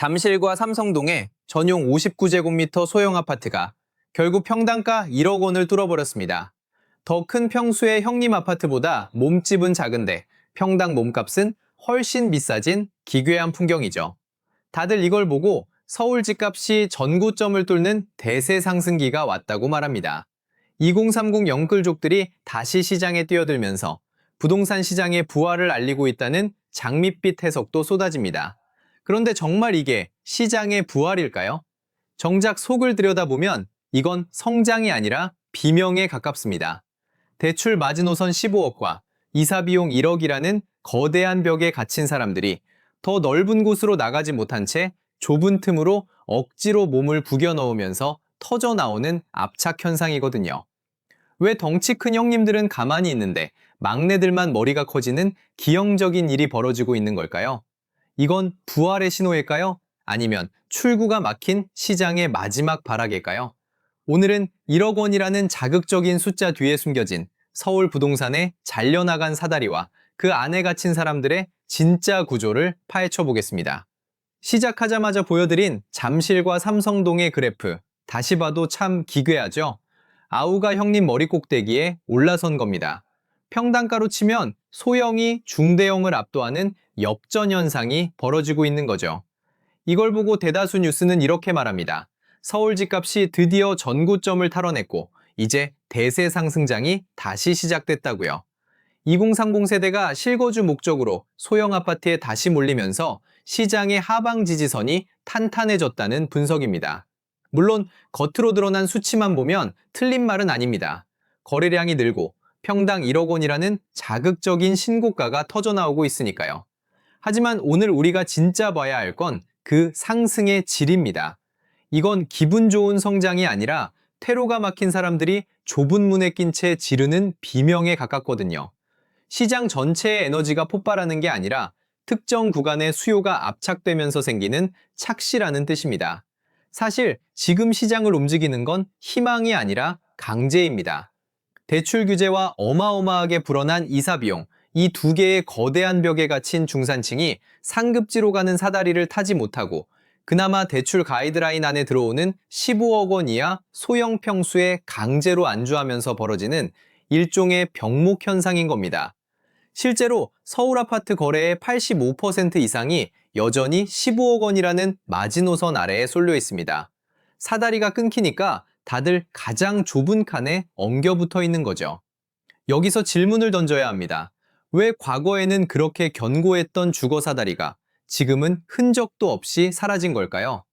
잠실과 삼성동에 전용 59제곱미터 소형 아파트가 결국 평당가 1억 원을 뚫어버렸습니다. 더 큰 평수의 형님 아파트보다 몸집은 작은데 평당 몸값은 훨씬 비싸진 기괴한 풍경이죠. 다들 이걸 보고 서울 집값이 전고점을 뚫는 대세 상승기가 왔다고 말합니다. 2030 영끌족들이 다시 시장에 뛰어들면서 부동산 시장의 부활을 알리고 있다는 장밋빛 해석도 쏟아집니다. 그런데 정말 이게 시장의 부활일까요? 정작 속을 들여다보면 이건 성장이 아니라 비명에 가깝습니다. 대출 마지노선 15억과 이사 비용 1억이라는 거대한 벽에 갇힌 사람들이 더 넓은 곳으로 나가지 못한 채 좁은 틈으로 억지로 몸을 구겨 넣으면서 터져 나오는 압착 현상이거든요. 왜 덩치 큰 형님들은 가만히 있는데 막내들만 머리가 커지는 기형적인 일이 벌어지고 있는 걸까요? 이건 부활의 신호일까요? 아니면 출구가 막힌 시장의 마지막 발악일까요? 오늘은 1억 원이라는 자극적인 숫자 뒤에 숨겨진 서울 부동산의 잘려나간 사다리와 그 안에 갇힌 사람들의 진짜 구조를 파헤쳐 보겠습니다. 시작하자마자 보여드린 잠실과 삼성동의 그래프, 다시 봐도 참 기괴하죠? 아우가 형님 머리 꼭대기에 올라선 겁니다. 평당가로 치면 소형이 중대형을 압도하는 역전 현상이 벌어지고 있는 거죠. 이걸 보고 대다수 뉴스는 이렇게 말합니다. 서울 집값이 드디어 전고점을 탈환했고 이제 대세 상승장이 다시 시작됐다고요. 2030 세대가 실거주 목적으로 소형 아파트에 다시 몰리면서 시장의 하방 지지선이 탄탄해졌다는 분석입니다. 물론 겉으로 드러난 수치만 보면 틀린 말은 아닙니다. 거래량이 늘고 평당 1억 원이라는 자극적인 신고가가 터져나오고 있으니까요. 하지만 오늘 우리가 진짜 봐야 할 건 그 상승의 질입니다. 이건 기분 좋은 성장이 아니라 퇴로가 막힌 사람들이 좁은 문에 낀 채 지르는 비명에 가깝거든요. 시장 전체의 에너지가 폭발하는 게 아니라 특정 구간의 수요가 압착되면서 생기는 착시라는 뜻입니다. 사실 지금 시장을 움직이는 건 희망이 아니라 강제입니다. 대출 규제와 어마어마하게 불어난 이사 비용, 이 두 개의 거대한 벽에 갇힌 중산층이 상급지로 가는 사다리를 타지 못하고 그나마 대출 가이드라인 안에 들어오는 15억 원 이하 소형 평수에 강제로 안주하면서 벌어지는 일종의 병목 현상인 겁니다. 실제로 서울 아파트 거래의 85% 이상이 여전히 15억 원이라는 마지노선 아래에 쏠려 있습니다. 사다리가 끊기니까 다들 가장 좁은 칸에 엉겨붙어 있는 거죠. 여기서 질문을 던져야 합니다. 왜 과거에는 그렇게 견고했던 주거 사다리가 지금은 흔적도 없이 사라진 걸까요?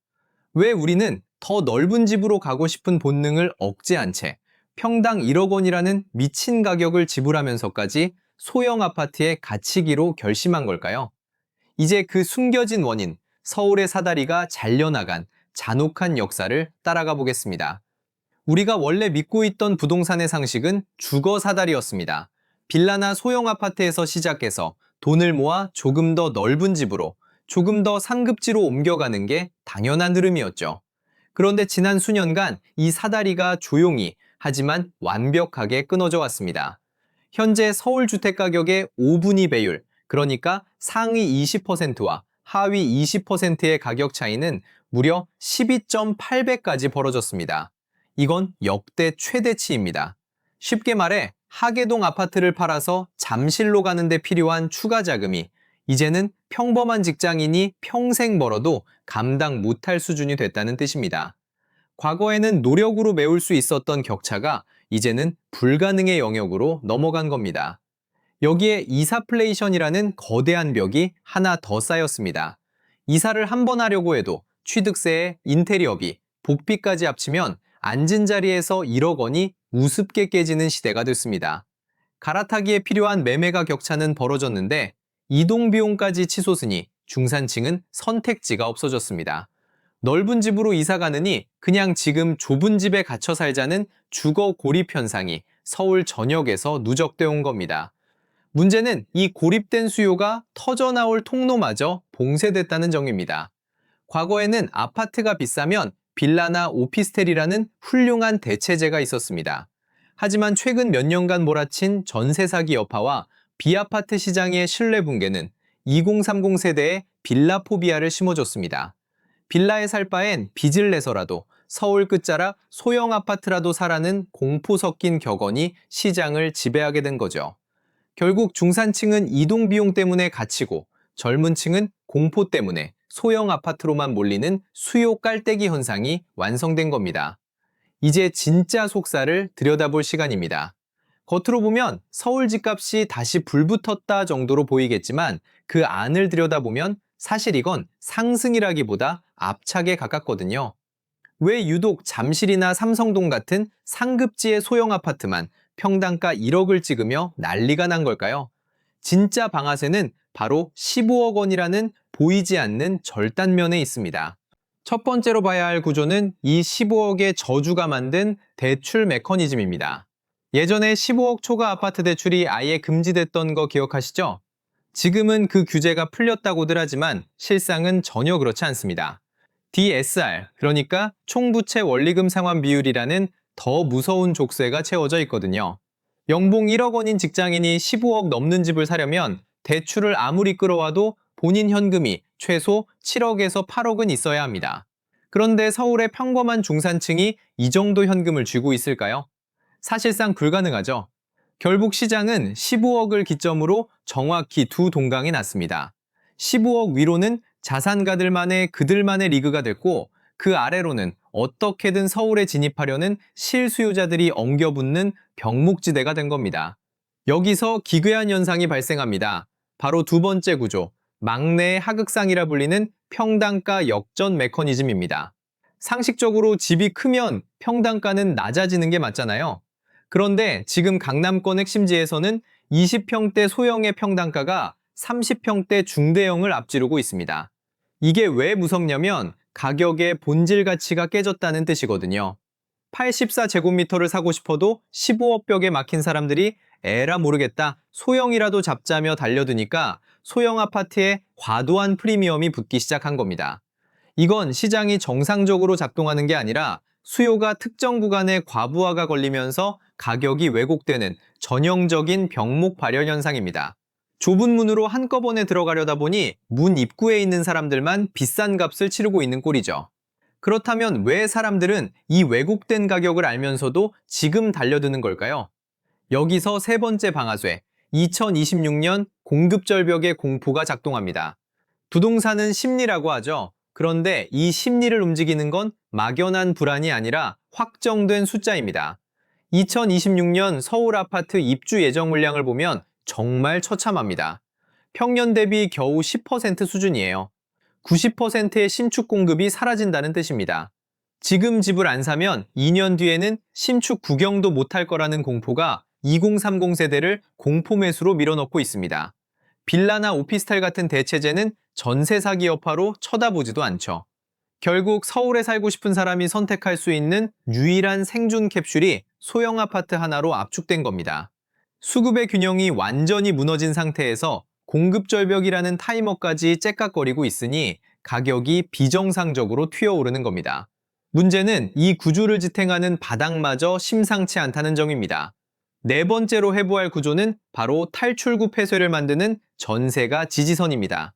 왜 우리는 더 넓은 집으로 가고 싶은 본능을 억제한 채 평당 1억 원이라는 미친 가격을 지불하면서까지 소형 아파트에 갇히기로 결심한 걸까요? 이제 그 숨겨진 원인, 서울의 사다리가 잘려나간 잔혹한 역사를 따라가 보겠습니다. 우리가 원래 믿고 있던 부동산의 상식은 주거 사다리였습니다. 빌라나 소형 아파트에서 시작해서 돈을 모아 조금 더 넓은 집으로, 조금 더 상급지로 옮겨가는 게 당연한 흐름이었죠. 그런데 지난 수년간 이 사다리가 조용히 하지만 완벽하게 끊어져 왔습니다. 현재 서울 주택 가격의 5분위 배율, 그러니까 상위 20%와 하위 20%의 가격 차이는 무려 12.8배까지 벌어졌습니다. 이건 역대 최대치입니다. 쉽게 말해 하계동 아파트를 팔아서 잠실로 가는데 필요한 추가 자금이 이제는 평범한 직장인이 평생 벌어도 감당 못할 수준이 됐다는 뜻입니다. 과거에는 노력으로 메울 수 있었던 격차가 이제는 불가능의 영역으로 넘어간 겁니다. 여기에 이사플레이션이라는 거대한 벽이 하나 더 쌓였습니다. 이사를 한 번 하려고 해도 취득세에 인테리어비, 복비까지 합치면 앉은 자리에서 1억 원이 우습게 깨지는 시대가 됐습니다. 갈아타기에 필요한 매매가 격차는 벌어졌는데 이동비용까지 치솟으니 중산층은 선택지가 없어졌습니다. 넓은 집으로 이사 가느니 그냥 지금 좁은 집에 갇혀 살자는 주거 고립 현상이 서울 전역에서 누적되어 온 겁니다. 문제는 이 고립된 수요가 터져나올 통로마저 봉쇄됐다는 점입니다. 과거에는 아파트가 비싸면 빌라나 오피스텔이라는 훌륭한 대체제가 있었습니다. 하지만 최근 몇 년간 몰아친 전세 사기 여파와 비아파트 시장의 신뢰 붕괴는 2030 세대의 빌라 포비아를 심어줬습니다. 빌라에 살 바엔 빚을 내서라도 서울 끝자락 소형 아파트라도 사라는 공포 섞인 격언이 시장을 지배하게 된 거죠. 결국 중산층은 이동 비용 때문에 갇히고 젊은 층은 공포 때문에 소형 아파트로만 몰리는 수요 깔때기 현상이 완성된 겁니다. 이제 진짜 속살을 들여다볼 시간입니다. 겉으로 보면 서울 집값이 다시 불붙었다 정도로 보이겠지만 그 안을 들여다보면 사실 이건 상승이라기보다 압착에 가깝거든요. 왜 유독 잠실이나 삼성동 같은 상급지의 소형 아파트만 평당가 1억을 찍으며 난리가 난 걸까요? 진짜 방아쇠는 바로 15억 원이라는 보이지 않는 절단면에 있습니다. 첫 번째로 봐야 할 구조는 이 15억의 저주가 만든 대출 메커니즘입니다. 예전에 15억 초과 아파트 대출이 아예 금지됐던 거 기억하시죠? 지금은 그 규제가 풀렸다고들 하지만 실상은 전혀 그렇지 않습니다. DSR, 그러니까 총부채 원리금 상환 비율이라는 더 무서운 족쇄가 채워져 있거든요. 연봉 1억 원인 직장인이 15억 넘는 집을 사려면 대출을 아무리 끌어와도 본인 현금이 최소 7억에서 8억은 있어야 합니다. 그런데 서울의 평범한 중산층이 이 정도 현금을 쥐고 있을까요? 사실상 불가능하죠. 결국 시장은 15억을 기점으로 정확히 두 동강이 났습니다. 15억 위로는 자산가들만의 그들만의 리그가 됐고 그 아래로는 어떻게든 서울에 진입하려는 실수요자들이 엉겨붙는 병목지대가 된 겁니다. 여기서 기괴한 현상이 발생합니다. 바로 두 번째 구조, 막내의 하극상이라 불리는 평당가 역전 메커니즘입니다. 상식적으로 집이 크면 평당가는 낮아지는 게 맞잖아요. 그런데 지금 강남권 핵심지에서는 20평대 소형의 평당가가 30평대 중대형을 앞지르고 있습니다. 이게 왜 무섭냐면 가격의 본질 가치가 깨졌다는 뜻이거든요. 84제곱미터를 사고 싶어도 15억 벽에 막힌 사람들이 에라 모르겠다, 소형이라도 잡자며 달려드니까 소형 아파트에 과도한 프리미엄이 붙기 시작한 겁니다. 이건 시장이 정상적으로 작동하는 게 아니라 수요가 특정 구간에 과부하가 걸리면서 가격이 왜곡되는 전형적인 병목 발현 현상입니다. 좁은 문으로 한꺼번에 들어가려다 보니 문 입구에 있는 사람들만 비싼 값을 치르고 있는 꼴이죠. 그렇다면 왜 사람들은 이 왜곡된 가격을 알면서도 지금 달려드는 걸까요? 여기서 세 번째 방아쇠, 2026년 공급절벽의 공포가 작동합니다. 부동산은 심리라고 하죠. 그런데 이 심리를 움직이는 건 막연한 불안이 아니라 확정된 숫자입니다. 2026년 서울 아파트 입주 예정 물량을 보면 정말 처참합니다. 평년 대비 겨우 10% 수준이에요. 90%의 신축 공급이 사라진다는 뜻입니다. 지금 집을 안 사면 2년 뒤에는 신축 구경도 못할 거라는 공포가 2030 세대를 공포 매수로 밀어넣고 있습니다. 빌라나 오피스텔 같은 대체제는 전세 사기 여파로 쳐다보지도 않죠. 결국 서울에 살고 싶은 사람이 선택할 수 있는 유일한 생존 캡슐이 소형 아파트 하나로 압축된 겁니다. 수급의 균형이 완전히 무너진 상태에서 공급절벽이라는 타이머까지 째깍거리고 있으니 가격이 비정상적으로 튀어오르는 겁니다. 문제는 이 구조를 지탱하는 바닥마저 심상치 않다는 점입니다. 네 번째로 해부할 구조는 바로 탈출구 폐쇄를 만드는 전세가 지지선입니다.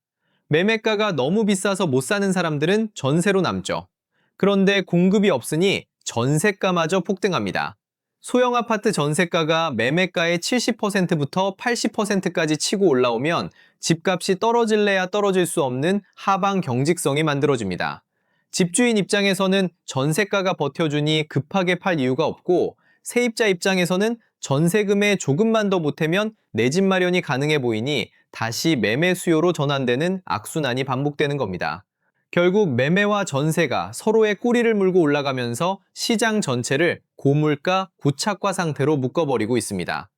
매매가가 너무 비싸서 못 사는 사람들은 전세로 남죠. 그런데 공급이 없으니 전세가마저 폭등합니다. 소형 아파트 전세가가 매매가의 70%부터 80%까지 치고 올라오면 집값이 떨어질래야 떨어질 수 없는 하방 경직성이 만들어집니다. 집주인 입장에서는 전세가가 버텨주니 급하게 팔 이유가 없고 세입자 입장에서는 전세금에 조금만 더 보태면 내 집 마련이 가능해 보이니 다시 매매 수요로 전환되는 악순환이 반복되는 겁니다. 결국 매매와 전세가 서로의 꼬리를 물고 올라가면서 시장 전체를 고물가, 고착화 상태로 묶어버리고 있습니다.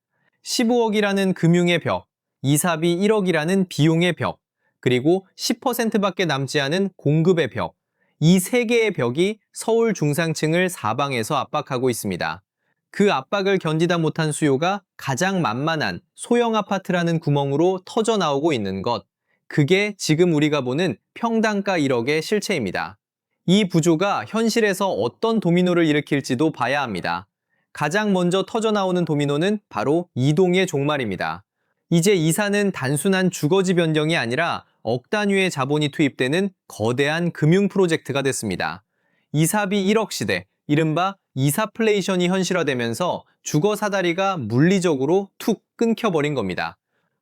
15억이라는 금융의 벽, 이사비 1억이라는 비용의 벽, 그리고 10%밖에 남지 않은 공급의 벽, 이 세 개의 벽이 서울 중상층을 사방에서 압박하고 있습니다. 그 압박을 견디다 못한 수요가 가장 만만한 소형 아파트라는 구멍으로 터져 나오고 있는 것. 그게 지금 우리가 보는 평당가 1억의 실체입니다. 이 구조가 현실에서 어떤 도미노를 일으킬지도 봐야 합니다. 가장 먼저 터져 나오는 도미노는 바로 이동의 종말입니다. 이제 이사는 단순한 주거지 변경이 아니라 억 단위의 자본이 투입되는 거대한 금융 프로젝트가 됐습니다. 이사비 1억 시대, 이른바 이사플레이션이 현실화되면서 주거 사다리가 물리적으로 툭 끊겨버린 겁니다.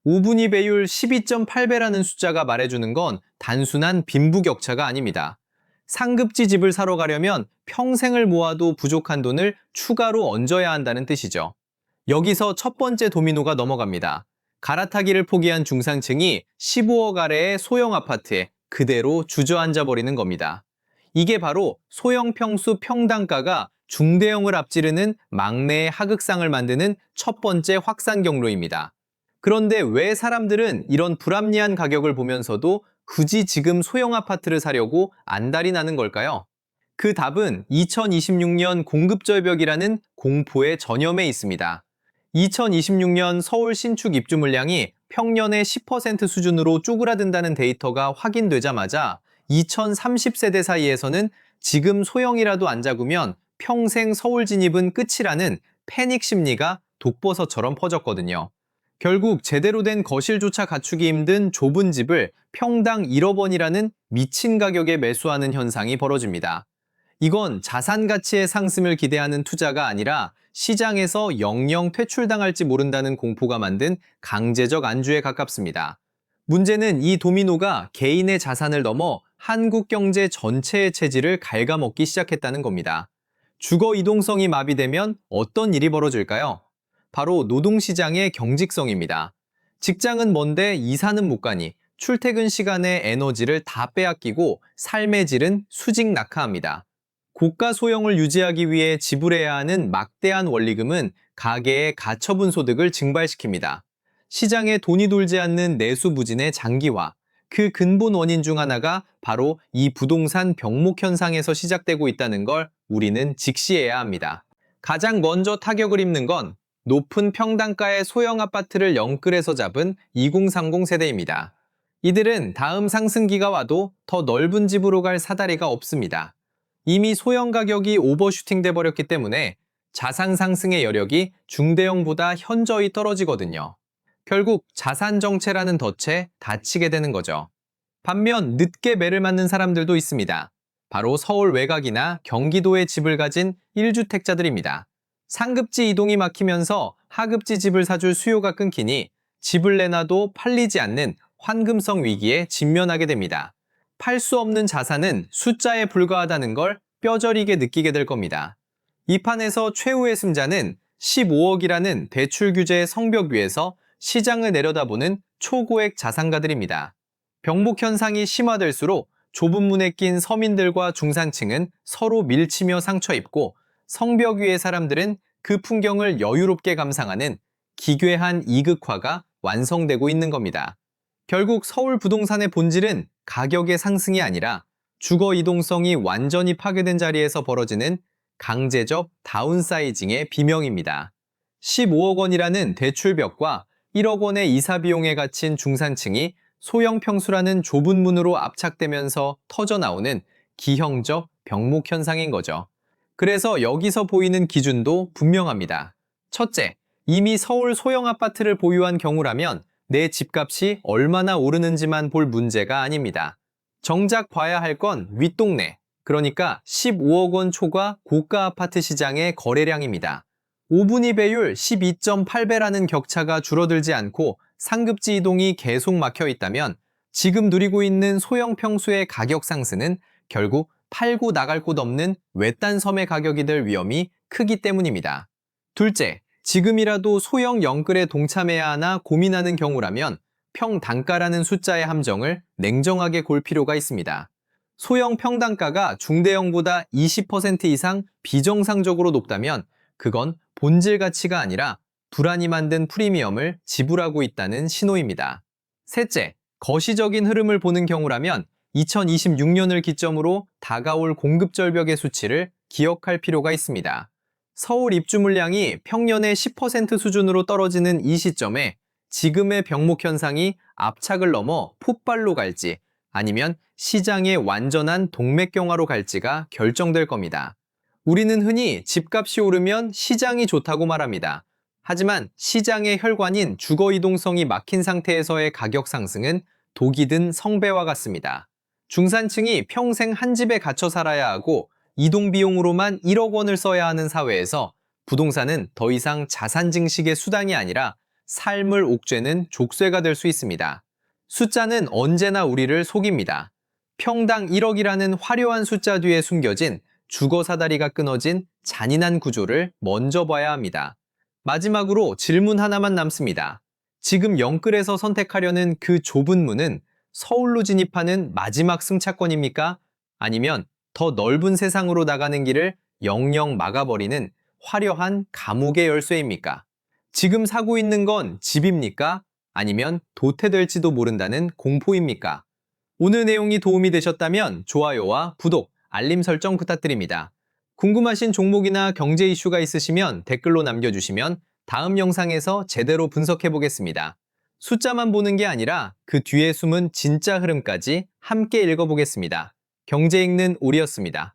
5분위 배율 12.8배라는 숫자가 말해주는 건 단순한 빈부격차가 아닙니다. 상급지 집을 사러 가려면 평생을 모아도 부족한 돈을 추가로 얹어야 한다는 뜻이죠. 여기서 첫 번째 도미노가 넘어갑니다. 갈아타기를 포기한 중산층이 15억 아래의 소형 아파트에 그대로 주저앉아 버리는 겁니다. 이게 바로 소형 평수 평당가가 중대형을 앞지르는 막내의 하극상을 만드는 첫 번째 확산 경로입니다. 그런데 왜 사람들은 이런 불합리한 가격을 보면서도 굳이 지금 소형 아파트를 사려고 안달이 나는 걸까요? 그 답은 2026년 공급절벽이라는 공포의 전염에 있습니다. 2026년 서울 신축 입주 물량이 평년의 10% 수준으로 쪼그라든다는 데이터가 확인되자마자 2030세대 사이에서는 지금 소형이라도 안 잡으면 평생 서울 진입은 끝이라는 패닉 심리가 독버섯처럼 퍼졌거든요. 결국 제대로 된 거실조차 갖추기 힘든 좁은 집을 평당 1억 원이라는 미친 가격에 매수하는 현상이 벌어집니다. 이건 자산 가치의 상승을 기대하는 투자가 아니라 시장에서 영영 퇴출당할지 모른다는 공포가 만든 강제적 안주에 가깝습니다. 문제는 이 도미노가 개인의 자산을 넘어 한국 경제 전체의 체질을 갉아먹기 시작했다는 겁니다. 주거 이동성이 마비되면 어떤 일이 벌어질까요? 바로 노동시장의 경직성입니다. 직장은 먼데 이사는 못 가니 출퇴근 시간에 에너지를 다 빼앗기고 삶의 질은 수직 낙하합니다. 고가 소형을 유지하기 위해 지불해야 하는 막대한 원리금은 가계의 가처분 소득을 증발시킵니다. 시장에 돈이 돌지 않는 내수 부진의 장기화, 그 근본 원인 중 하나가 바로 이 부동산 병목 현상에서 시작되고 있다는 걸 우리는 직시해야 합니다. 가장 먼저 타격을 입는 건 높은 평당가의 소형 아파트를 영끌해서 잡은 2030 세대입니다. 이들은 다음 상승기가 와도 더 넓은 집으로 갈 사다리가 없습니다. 이미 소형 가격이 오버슈팅 돼 버렸기 때문에 자산 상승의 여력이 중대형보다 현저히 떨어지거든요. 결국 자산 정체라는 덫에 닫히게 되는 거죠. 반면 늦게 매를 맞는 사람들도 있습니다. 바로 서울 외곽이나 경기도에 집을 가진 1주택자들입니다. 상급지 이동이 막히면서 하급지 집을 사줄 수요가 끊기니 집을 내놔도 팔리지 않는 환금성 위기에 직면하게 됩니다. 팔 수 없는 자산은 숫자에 불과하다는 걸 뼈저리게 느끼게 될 겁니다. 이 판에서 최후의 승자는 15억이라는 대출 규제의 성벽 위에서 시장을 내려다보는 초고액 자산가들입니다. 병목 현상이 심화될수록 좁은 문에 낀 서민들과 중산층은 서로 밀치며 상처 입고 성벽 위의 사람들은 그 풍경을 여유롭게 감상하는 기괴한 이극화가 완성되고 있는 겁니다. 결국 서울 부동산의 본질은 가격의 상승이 아니라 주거 이동성이 완전히 파괴된 자리에서 벌어지는 강제적 다운사이징의 비명입니다. 15억 원이라는 대출벽과 1억 원의 이사 비용에 갇힌 중산층이 소형 평수라는 좁은 문으로 압착되면서 터져나오는 기형적 병목 현상인 거죠. 그래서 여기서 보이는 기준도 분명합니다. 첫째, 이미 서울 소형 아파트를 보유한 경우라면 내 집값이 얼마나 오르는지만 볼 문제가 아닙니다. 정작 봐야 할 건 윗동네, 그러니까 15억 원 초과 고가 아파트 시장의 거래량입니다. 5분위 배율 12.8배라는 격차가 줄어들지 않고 상급지 이동이 계속 막혀 있다면 지금 누리고 있는 소형 평수의 가격 상승은 결국 팔고 나갈 곳 없는 외딴 섬의 가격이 될 위험이 크기 때문입니다. 둘째, 지금이라도 소형 영끌에 동참해야 하나 고민하는 경우라면 평단가라는 숫자의 함정을 냉정하게 골 필요가 있습니다. 소형 평단가가 중대형보다 20% 이상 비정상적으로 높다면 그건 본질 가치가 아니라 불안이 만든 프리미엄을 지불하고 있다는 신호입니다. 셋째, 거시적인 흐름을 보는 경우라면 2026년을 기점으로 다가올 공급절벽의 수치를 기억할 필요가 있습니다. 서울 입주 물량이 평년의 10% 수준으로 떨어지는 이 시점에 지금의 병목 현상이 압착을 넘어 폭발로 갈지 아니면 시장의 완전한 동맥경화로 갈지가 결정될 겁니다. 우리는 흔히 집값이 오르면 시장이 좋다고 말합니다. 하지만 시장의 혈관인 주거 이동성이 막힌 상태에서의 가격 상승은 독이 든 성배와 같습니다. 중산층이 평생 한 집에 갇혀 살아야 하고 이동 비용으로만 1억 원을 써야 하는 사회에서 부동산은 더 이상 자산 증식의 수단이 아니라 삶을 옥죄는 족쇄가 될 수 있습니다. 숫자는 언제나 우리를 속입니다. 평당 1억이라는 화려한 숫자 뒤에 숨겨진 주거 사다리가 끊어진 잔인한 구조를 먼저 봐야 합니다. 마지막으로 질문 하나만 남습니다. 지금 영끌에서 선택하려는 그 좁은 문은 서울로 진입하는 마지막 승차권입니까? 아니면 더 넓은 세상으로 나가는 길을 영영 막아버리는 화려한 감옥의 열쇠입니까? 지금 사고 있는 건 집입니까? 아니면 도태될지도 모른다는 공포입니까? 오늘 내용이 도움이 되셨다면 좋아요와 구독, 알림 설정 부탁드립니다. 궁금하신 종목이나 경제 이슈가 있으시면 댓글로 남겨주시면 다음 영상에서 제대로 분석해 보겠습니다. 숫자만 보는 게 아니라 그 뒤에 숨은 진짜 흐름까지 함께 읽어보겠습니다. 경제 읽는 오리였습니다.